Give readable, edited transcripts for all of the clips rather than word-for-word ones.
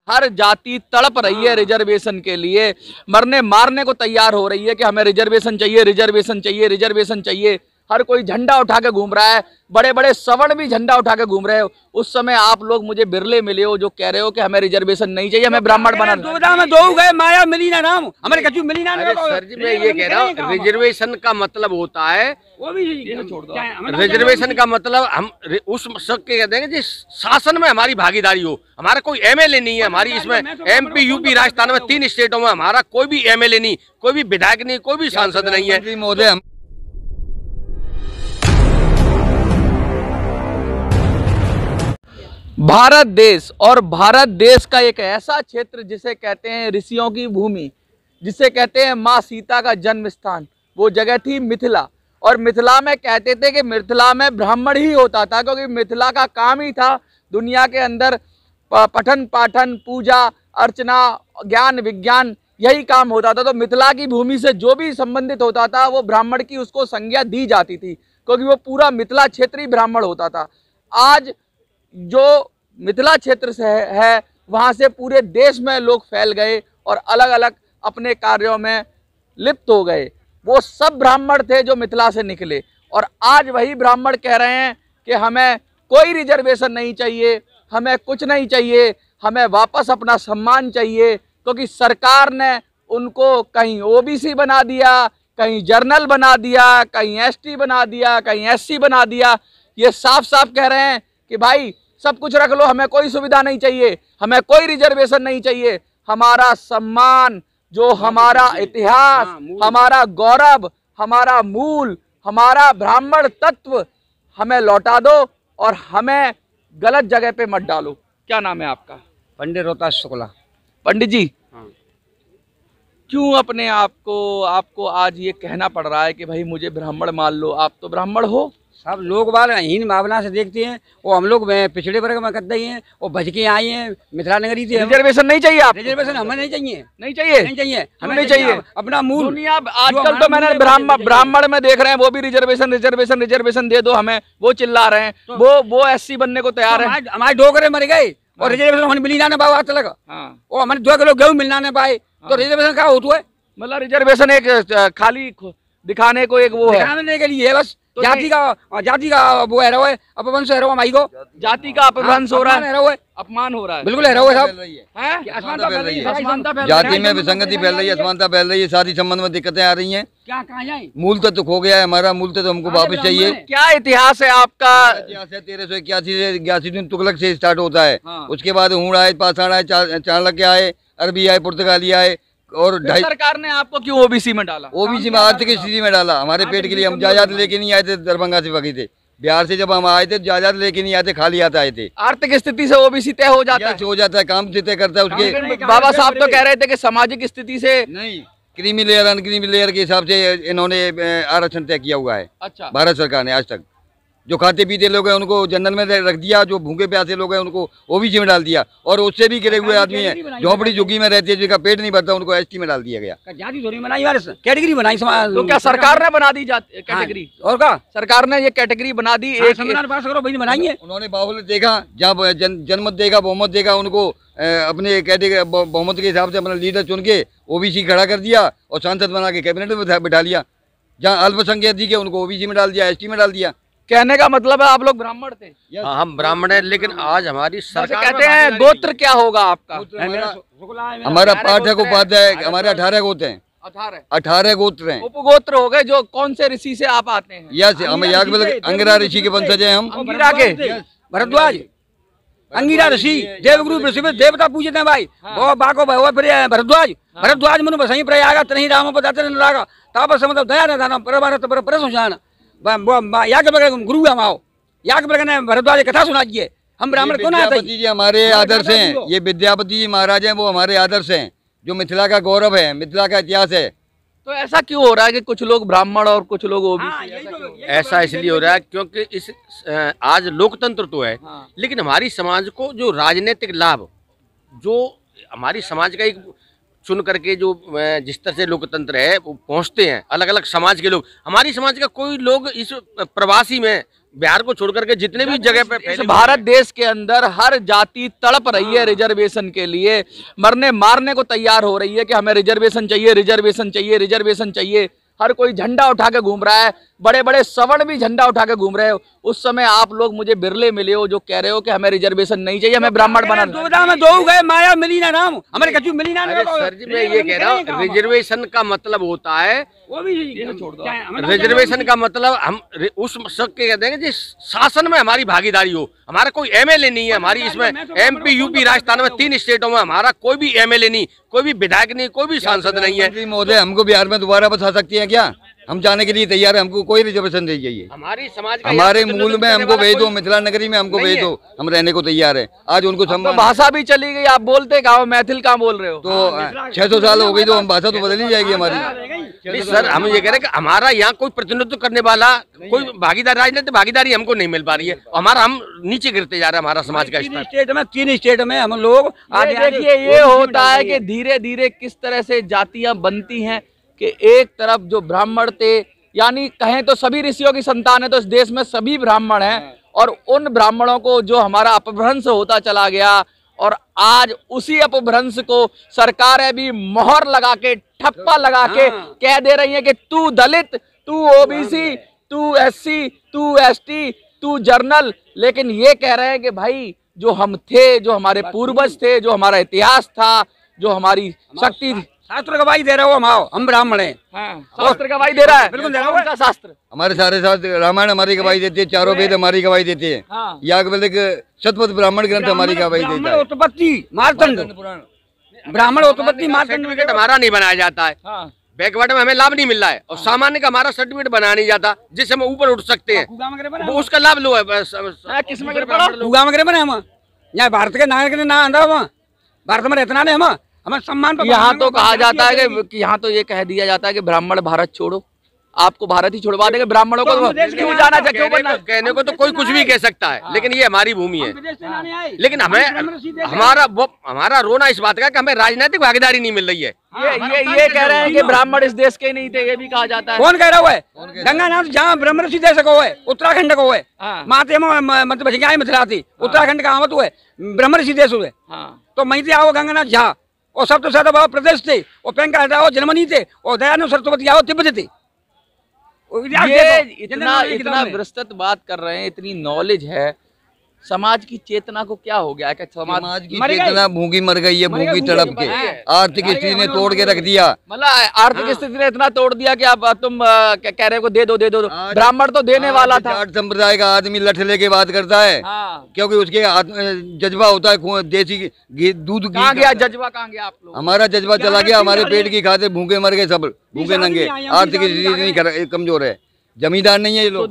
हर जाति तड़प रही है रिजर्वेशन के लिए, मरने मारने को तैयार हो रही है कि हमें रिजर्वेशन चाहिए, रिजर्वेशन चाहिए, रिजर्वेशन चाहिए। हर कोई झंडा उठा के घूम रहा है, बड़े बड़े सवर्ण भी झंडा उठा के घूम रहे हो। उस समय आप लोग मुझे बिरले मिले हो जो कह रहे हो कि हमें रिजर्वेशन नहीं चाहिए, हमें ब्राह्मण बना दो गए माया मिली ना नाम हमारे कछु मिली ना। सर जी मैं ये कह रहा हूँ रिजर्वेशन का मतलब होता है, वो भी छोड़ दो। रिजर्वेशन का मतलब हम उस सब के कहते हैं कि जिस शासन में हमारी भागीदारी हो। हमारा कोई एमएलए नहीं है, हमारी इसमें एमपी यूपी राजस्थान में 3 स्टेटों में हमारा कोई भी एमएलए नहीं, कोई भी विधायक नहीं, कोई भी सांसद नहीं है। महोदय भारत देश और भारत देश का एक ऐसा क्षेत्र जिसे कहते हैं ऋषियों की भूमि, जिसे कहते हैं माँ सीता का जन्म स्थान, वो जगह थी मिथिला। और मिथिला में कहते थे कि मिथिला में ब्राह्मण ही होता था, क्योंकि मिथिला का काम ही था दुनिया के अंदर पठन पाठन पूजा अर्चना ज्ञान विज्ञान यही काम होता था। तो मिथिला की भूमि से जो भी संबंधित होता था वो ब्राह्मण की उसको संज्ञा दी जाती थी, क्योंकि वो पूरा मिथिला क्षेत्र ही ब्राह्मण होता था। आज जो मिथिला क्षेत्र से है वहाँ से पूरे देश में लोग फैल गए और अलग अलग अपने कार्यों में लिप्त हो गए। वो सब ब्राह्मण थे जो मिथिला से निकले, और आज वही ब्राह्मण कह रहे हैं कि हमें कोई रिजर्वेशन नहीं चाहिए, हमें कुछ नहीं चाहिए, हमें वापस अपना सम्मान चाहिए, क्योंकि सरकार ने उनको कहीं ओबीसी बना दिया, कहीं जर्नल बना दिया, कहीं एसटी बना दिया, कहीं एससी बना दिया। ये साफ साफ कह रहे हैं कि भाई सब कुछ रख लो, हमें कोई सुविधा नहीं चाहिए, हमें कोई रिजर्वेशन नहीं चाहिए। हमारा सम्मान, जो हमारा इतिहास, हमारा गौरव, हमारा मूल, हमारा ब्राह्मण तत्व हमें लौटा दो और हमें गलत जगह पे मत डालो। क्या नाम है आपका? पंडित रोहतास शुक्ला। पंडित जी, क्यों अपने आपको आज ये कहना पड़ रहा है कि भाई मुझे ब्राह्मण मान लो? आप तो ब्राह्मण हो। सब लोग बाल हीन भावना से देखते हैं, वो हम लोग पिछड़े वर्ग में करते ही हैं, वो भज के आए हैं मिथिला नगरी से। रिजर्वेशन नहीं चाहिए आप? रिजर्वेशन हमें नहीं चाहिए, नहीं चाहिए, नहीं चाहिए, हमें नहीं चाहिए। अपना मूल दुनिया आजकल तो मैंने ब्राह्मण में देख रहे हैं वो भी रिजर्वेशन रिजर्वेशन रिजर्वेशन दे दो हमें, वो चिल्ला रहे हैं, वो एससी बनने को तैयार है। हमारे डोगरे मर गए और रिजर्वेशन हमें मिली ना पाओ आज तक। वो हमारे 2 किलो गेहूँ मिलना नहीं पाए तो रिजर्वेशन क्या होता है? मतलब रिजर्वेशन एक खाली दिखाने को, एक वो है दिखाने के लिए बस। तो जाति का वो है रहा है, अपवंश है रहा है, माई को जाति का अपभ्रंश हो रहा है, अपमान हो रहा है, बिल्कुल है रहा है सब। जाति में विसंगति फैल रही है, असमानता फैल रही है, शादी संबंध में दिक्कतें आ रही हैं। क्या कहाँ जाए? मूल तत्व खो गया है हमारा, मूल तत्व हमको वापस चाहिए। क्या इतिहास है आपका? इतिहास है 1381 से 81 तुगलक से स्टार्ट होता है। उसके बाद हूण आए, पाषाण आए, चाणक्य आए, अरबी आए, पुर्तगाली आए, और सरकार ने आपको क्यों ओबीसी में डाला? ओबीसी में आर्थिक स्थिति में डाला। हमारे पेट के लिए हम जायदाद लेके नहीं आए थे, दरभंगा से भागे थे। बिहार से जब हम आए थे जायदाद लेके नहीं आए थे, खाली आते आए थे। आर्थिक स्थिति से ओबीसी तय हो जाता है? हो जाता है, काम से तय करता है उसके। बाबा साहब तो कह रहे थे कि सामाजिक स्थिति से नहीं, क्रीमी लेयर अनक्रीमी लेयर के हिसाब से इन्होंने आरक्षण तय किया हुआ है। अच्छा, भारत सरकार ने आज तक जो खाते पीते लोग हैं उनको जनरल में रख दिया, जो भूखे प्यासे लोग हैं उनको ओबीसी में डाल दिया, और उससे भी गिरे हुए आदमी हैं, झोपड़ी झुग्गी में रहते हैं, जिनका पेट नहीं भरता, उनको एसटी में डाल दिया गया। जाति थोड़ी बनाई, कैटेगरी बनाई समाज। तो क्या सरकार ने बना दी कैटेगरी? और क्या सरकार ने ये कैटेगरी बना दी? एक पास करो भाई बनाई है उन्होंने। बाहुल्य देखा, जहाँ जनमत देगा बहुमत देगा, उनको अपने कैटेगरी बहुमत के हिसाब से अपना लीडर चुन के ओबीसी खड़ा कर दिया और सांसद बना के कैबिनेट में बिठा लिया। जहाँ अल्पसंख्यक दिखे उनको ओबीसी में डाल दिया, एसटी में डाल दिया। कहने का मतलब है आप लोग ब्राह्मण थे? हम ब्राह्मण हैं, लेकिन आज हमारी सरकार कहते हैं गोत्र क्या होगा आपका? हमारा पाठक उपाध्याय, हमारे 18 गोत्र हैं। 18 गोत्र हैं। उपगोत्र हो गए। जो कौन से ऋषि से आप आते हैं? यस, हम अंगिरा ऋषि के वंशज हैं। हम अंगिरा के भरद्वाज, अंगिरा ऋषि देवगुरु देवता पूजते हैं भाई। बाको भरद्वाज, भरद्वाज मनु बसई प्रयाग तनहि राम पदाते रागा तापस मतलब दया न दान परमानंद पर प्रसंजान याग गुरु आओ याग ने भरद्वाज कथा सुनाइए। हम ब्राह्मण कौन आते जी? हमारे आदर्श हैं ये विद्यापति जी महाराज हैं, वो हमारे आदर्श हैं, जो मिथिला का गौरव है, मिथिला का इतिहास है। तो ऐसा क्यों हो रहा है कि कुछ लोग ब्राह्मण और कुछ लोग ओबीसी? ऐसा इसलिए हो रहा है क्योंकि इस आज लोकतंत्र तो है, लेकिन हमारी समाज को जो राजनीतिक लाभ, जो हमारी समाज का एक चुन करके जो जिस तरह से लोकतंत्र है वो पहुंचते हैं, अलग अलग समाज के लोग, हमारी समाज का कोई लोग इस प्रवासी में बिहार को छोड़ करके जितने भी जगह पे इस भारत देश के अंदर हर जाति तड़प रही है रिजर्वेशन के लिए, मरने मारने को तैयार हो रही है कि हमें रिजर्वेशन चाहिए, रिजर्वेशन चाहिए, रिजर्वेशन चाहिए। हर कोई झंडा उठा के घूम रहा है, बड़े बड़े सवर्ण भी झंडा उठा के घूम रहे हो। उस समय आप लोग मुझे बिरले मिले हो जो कह रहे हो कि हमें रिजर्वेशन नहीं चाहिए, हमें ब्राह्मण बना दो गए माया मिली ना राम, हमारे कछु मिली ना। सर जी मैं ये कह रहा हूँ रिजर्वेशन का मतलब होता है, वो भी रिजर्वेशन का मतलब हम उस शक के कहते हैं कि जिस शासन में हमारी भागीदारी हो। हमारा कोई एमएलए नहीं है, हमारी इसमें एमपी यूपी राजस्थान में 3 स्टेटों में हमारा कोई भी एमएलए नहीं, कोई भी विधायक नहीं, कोई भी सांसद नहीं है। महोदय हमको बिहार में दोबारा बसा सकती है क्या? हम जाने के लिए तैयार है, हमको कोई रिजर्वेशन नहीं चाहिए। हमारी समाज का हमारे मूल में हमको भेज दो, मिथिला नगरी में हमको भेज दो, हम रहने को तैयार है। आज उनको तो भाषा भी चली गई, आप बोलते कहाँ हो, मैथिल कहाँ बोल रहे हो? तो 600 साल हो गई तो हम भाषा तो बदल ही जाएगी हमारी। सर हम ये कह रहे हैं कि हमारा यहाँ कोई प्रतिनिधित्व करने वाला कोई भागीदार राजनीतिक भागीदारी हमको नहीं मिल पा रही है, हमारा हम नीचे गिरते जा रहे हैं, हमारा समाज का स्तर। 3 स्टेट में हम लोग देखिए ये होता है कि धीरे धीरे किस तरह से जातियां बनती हैं कि एक तरफ जो ब्राह्मण थे, यानी कहें तो सभी ऋषियों की संतान है, तो इस देश में सभी ब्राह्मण हैं, और उन ब्राह्मणों को जो हमारा अपभ्रंश होता चला गया, और आज उसी अपभ्रंश को सरकारें भी मोहर लगा के, ठप्पा लगा के कह दे रही है कि तू दलित, तू ओबीसी, तू एससी, तू एसटी, तू जर्नल। लेकिन ये कह रहे हैं कि भाई जो हम थे, जो हमारे पूर्वज थे, जो हमारा इतिहास था, जो हमारी शक्ति थी, शास्त्र गवाही दे रहे हो, हम ब्राह्मण हैं। शास्त्र गवाही दे रहा है, बिल्कुल दे रहा है। शास्त्र हमारे सारे शास्त्र, रामायण हमारी गवाही देते हैं, चारों वेद हमारी गवाही देते हैं, याज्ञवल्क्य शतपथ ब्राह्मण ग्रंथ हमारी गवाही देता है। उत्पत्ति मार्तंड, ब्राह्मण उत्पत्ति मार्तंड सर्टिफिकेट हमारा नहीं बनाया जाता है, बैकवर्ड में हमें लाभ नहीं मिल रहा है, और सामान्य का हमारा सर्टिफिकेट बनाया नहीं जाता जिससे हम ऊपर उठ सकते हैं, वो उसका लाभ लो है। किसमें बने हम यहाँ भारत के नागरिक ना आंदा, वहाँ भारत में रहतना नहीं, हम हमें सम्मान। यहाँ तो कहा जाता है कि यहाँ तो ये कह दिया जाता है कि ब्राह्मण भारत छोड़ो, आपको भारत ही छुड़वा देंगे, ब्राह्मणों को क्यों जाना चाहिए? कहने को तो कोई कुछ भी कह सकता है, लेकिन ये हमारी भूमि है। लेकिन हमें हमारा रोना इस बात का कि हमें राजनीतिक भागीदारी नहीं मिल रही है। ये कह रहे हैं कि ब्राह्मण इस देश के नहीं थे, ये भी कहा जाता है। कौन कह रहा है? गंगानाथ जहाँ ब्रह्म ऋषि देश को है, उत्तराखंड को है, माते मतलब मिथिला थी, उत्तराखंड का आवत हुए ब्रह्म ऋषि देश हुए, तो मई आओ गंगानाथ झा, और सब तो ज्यादा प्रदेश थे, और पेंका हटाओ जर्मनी थे, और दयानंद सरस्वती आओ तिब्बत थे। ये इतना विस्तृत बात कर रहे हैं, इतनी नॉलेज है, समाज की चेतना को क्या हो गया है? समाज की चेतना भूखी मर गई है, भूखी तड़प के। आर्थिक स्थिति ने तोड़ के रख दिया, मतलब आर्थिक स्थिति ने इतना तोड़ दिया कि अब तुम कह रहे हो दे दो दे दो। ब्राह्मण तो देने वाला था। जाट संप्रदाय का आदमी लठ लेके बात करता है, क्योंकि उसके जज्बा होता है देसी दूध। कहाँ गया जज्बा? कहाँ गया आप लोग? हमारा जज्बा चला गया, हमारे पेट की खाते भूखे मर गए, सब भूखे नंगे। आर्थिक स्थिति कमजोर है, जमींदार नहीं है ये लोग।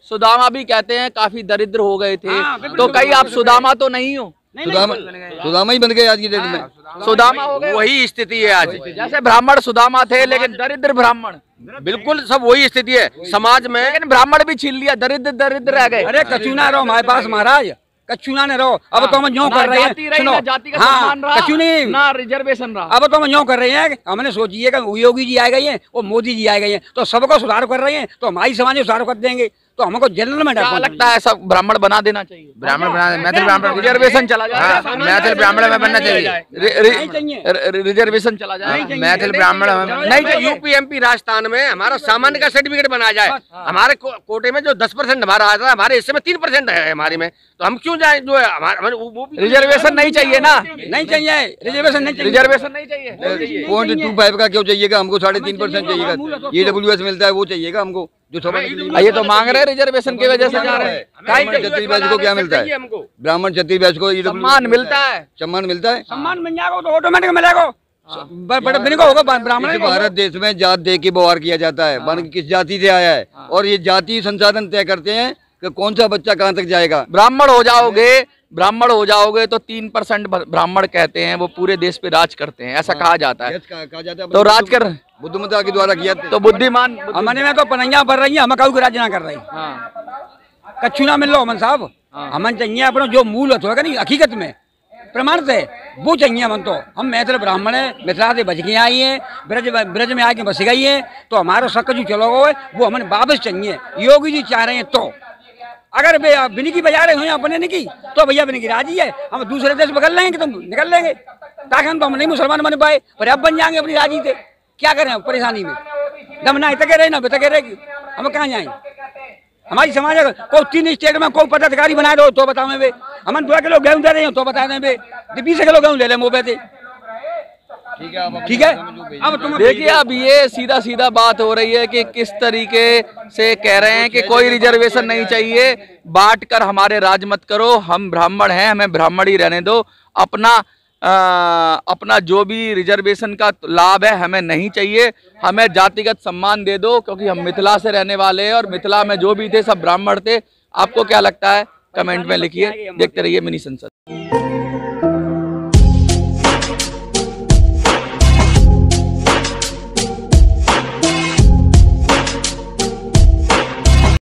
सुदामा भी कहते हैं काफी दरिद्र हो गए थे, तो कहीं आप सुदामा तो नहीं हो? सुदामा ही बन गए आज की डेट में, सुदामा हो गए। वही स्थिति है आज, जैसे ब्राह्मण सुदामा थे, लेकिन दरिद्र ब्राह्मण, बिल्कुल सब वही स्थिति है समाज में। लेकिन ब्राह्मण भी छीन लिया, दरिद्र रह गए। अरे कछु ना रहो हमारे पास महाराज, कछु ना रहो। अब तो हम यूँ कर रहे हैं, सुनो, जाति का सम्मान रहा, कछु नहीं ना रिजर्वेशन रहा। अब तो हम यूँ कर रहे हैं, हमने सोचिए कि योगी जी आए गए हैं और मोदी जी आए गए हैं, तो सबको सुधार कर रहे हैं, तो हमारी समाज सुधार कर देंगे, तो हमको जनरल में क्या लगता है? सब ब्राह्मण बना देना चाहिए, ब्राह्मण बना, मैथिल ब्राह्मण, रिजर्वेशन चला जाए, मैथिल ब्राह्मण में बनना चाहिए, रिजर्वेशन चला जाए, मैथिल ब्राह्मण नहीं। यूपी एमपी राजस्थान में हमारा सामान्य का सर्टिफिकेट बनाया जाए। हमारे कोटे में जो 10% हमारा आता है, हमारे हिस्से में 3% है हमारे में, तो हम क्यों जाए? जो है हमारे रिजर्वेशन नहीं चाहिए ना, नहीं चाहिए रिजर्वेशन, नहीं चाहिए रिजर्वेशन नहीं चाहिए। 0.25 का क्यों चाहिएगा हमको? 3.5% चाहिएगा। EWS मिलता है वो चाहिएगा हमको, जो ये तो मांग रहे हैं रिजर्वेशन की वजह से जा रहे हैं। क्षत्रिय बैच को क्या मिलता है? ब्राह्मण क्षत्रिय बैच को सम्मान मिलता है, सम्मान मिलता है, सम्मान मिल जाएगा तो ऑटोमेटिक मिलेगा। होगा ब्राह्मण। भारत देश में जात दे के व्यवहार किया जाता है, वन किस जाति से आया है, और ये जाति संसाधन तय करते हैं कि कौन सा बच्चा कहाँ तक जाएगा। ब्राह्मण हो जाओगे तो 3% ब्राह्मण कहते हैं वो पूरे देश पे राज करते हैं, ऐसा कहा जाता है। तो राज कर बुद्धिमत्ता के द्वारा किया तो बुद्धिमान। हमने में तो पनैया भर रही है, हम काऊ राज ना कर रही। कच्छु ना मिल लो अमन साहब, हमन चाहिए अपना जो मूल होगा नहीं हकीकत में प्रमाणित है वो चाहिए हम तो। हम मैथिल ब्राह्मण है, मिथिला से बच के आई हैं, ब्रज में आके बस गई हैं, तो हमारा शक जो चलो गए वो हमें वापस चाहिए। योगी जी चाह रहे हैं तो अगर बिनकी बजा रहे हो अपने नहीं की तो भैया बिनकी राजी है, हम दूसरे देश बदल लेंगे कि तुम निकल लेंगे, ताकि हम तो हम नहीं मुसलमान बन पाए, पर अब बन जाएंगे अपनी राजी से। क्या करें परेशानी में, दम ना इतके रहे ना बितके रहेगी, हम कहाँ जाएंगे। हमारी समाज को 3 स्टेट में कोई पदाधिकारी बना दो तो बताओ बे, हम 2 किलो गेहूँ दे रहे हो तो बता दें बे, 20 किलो गेहूँ ले ले मुँह पे थे। ठीक है अब तुम देखिए, अब ये सीधा सीधा बात हो रही है कि किस तरीके से कह रहे हैं कि कोई रिजर्वेशन नहीं चाहिए, बांट कर हमारे राज मत करो, हम ब्राह्मण हैं, हमें ब्राह्मण ही रहने दो, अपना जो भी रिजर्वेशन का लाभ है हमें नहीं चाहिए, हमें जातिगत सम्मान दे दो, क्योंकि हम मिथिला से रहने वाले हैं और मिथिला में जो भी थे सब ब्राह्मण थे। आपको क्या लगता है कमेंट में लिखिए। देखते रहिए मिनी संसद।